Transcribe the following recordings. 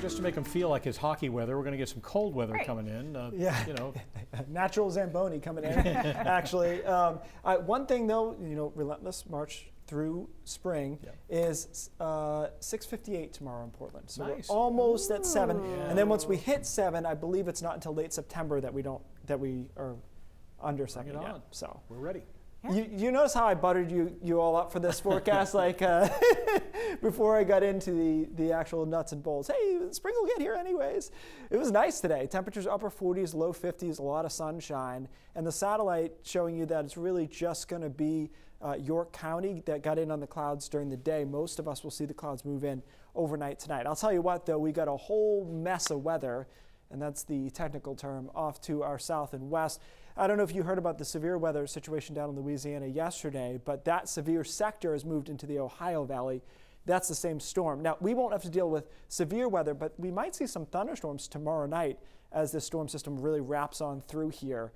just to make them feel like it's hockey weather, we're going to get some cold weather coming in. Yeah, you know, natural Zamboni coming in. Actually, one thing though, you know, relentless march through spring is 6:58 tomorrow in Portland. So we're almost at 7, and then once we hit 7, I believe it's not until late September that we are under 7 yet. So we're ready. Yeah. You notice how I buttered you all up for this forecast, like before I got into the actual nuts and bolts. Hey, spring will get here anyways. It was nice today. Temperatures upper 40s, low 50s, a lot of sunshine, and the satellite showing you that it's really just going to be York County that got in on the clouds during the day. Most of us will see the clouds move in overnight tonight. I'll tell you what, though, we got a whole mess of weather, and that's the technical term, off to our south and west. I don't know if you heard about the severe weather situation down in Louisiana yesterday, but that severe sector has moved into the Ohio Valley. That's the same storm. Now, we won't have to deal with severe weather, but we might see some thunderstorms tomorrow night as this storm system really wraps on through here.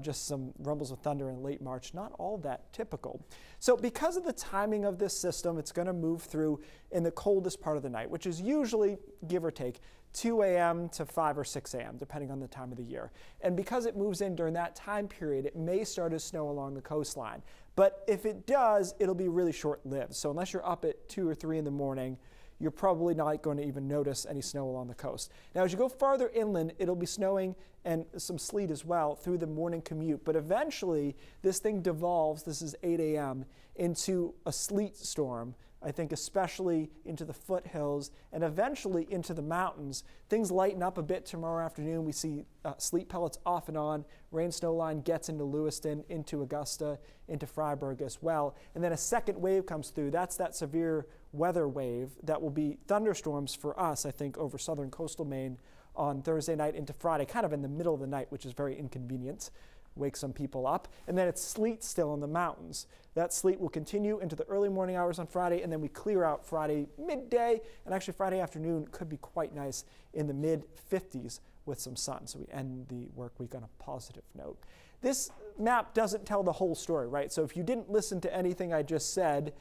Just some rumbles of thunder in late March, not all that typical. So because of the timing of this system, it's going to move through in the coldest part of the night, which is usually, give or take, 2 a.m. to 5 or 6 a.m., depending on the time of the year. And because it moves in during that time period, it may start to snow along the coastline. But if it does, it'll be really short-lived. So unless you're up at 2 or 3 in the morning, you're probably not going to even notice any snow along the coast. Now, as you go farther inland, it'll be snowing and some sleet as well through the morning commute. But eventually, this thing devolves, this is 8 a.m., into a sleet storm, I think especially into the foothills and eventually into the mountains. Things lighten up a bit tomorrow afternoon. We see sleet pellets off and on. Rain snow line gets into Lewiston, into Augusta, into Freiburg as well. And then a second wave comes through. That's that severe weather wave that will be thunderstorms for us, I think, over southern coastal Maine on Thursday night into Friday, kind of in the middle of the night, which is very inconvenient. Wake some people up. And then it's sleet still in the mountains. That sleet will continue into the early morning hours on Friday, and then we clear out Friday midday, and actually Friday afternoon could be quite nice in the mid-50s with some sun. So we end the work week on a positive note. This map doesn't tell the whole story, right? So if you didn't listen to anything I just said,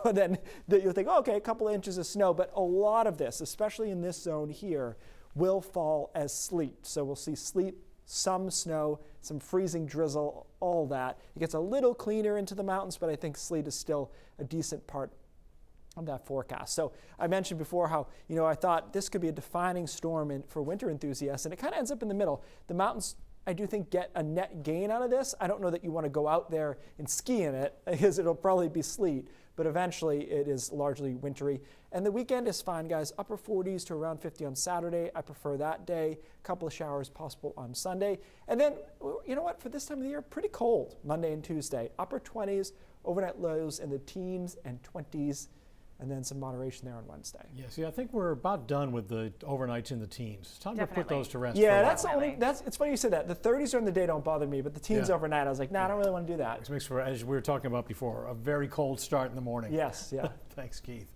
then you'll think, oh, okay, a couple of inches of snow, but a lot of this, especially in this zone here, will fall as sleet. So we'll see sleet, some snow, some freezing drizzle, all that. It gets a little cleaner into the mountains, but I think sleet is still a decent part of that forecast. So I mentioned before how, you know, I thought this could be a defining storm for winter enthusiasts, and it kind of ends up in the middle. The mountains, I do think, get a net gain out of this. I don't know that you want to go out there and ski in it because it'll probably be sleet, but eventually it is largely wintry. And the weekend is fine, guys. Upper 40s to around 50 on Saturday. I prefer that day. A couple of showers possible on Sunday. And then, you know what, for this time of the year, pretty cold Monday and Tuesday. Upper 20s, overnight lows in the teens and 20s, and then some moderation there on Wednesday. Yeah, see, I think we're about done with the overnights in the teens. It's time to put those to rest. Yeah, it's funny you said that. The 30s during the day don't bother me, but the teens overnight, I was like, nah, I don't really want to do that. Which makes for, as we were talking about before, a very cold start in the morning. Yes, yeah. Thanks, Keith.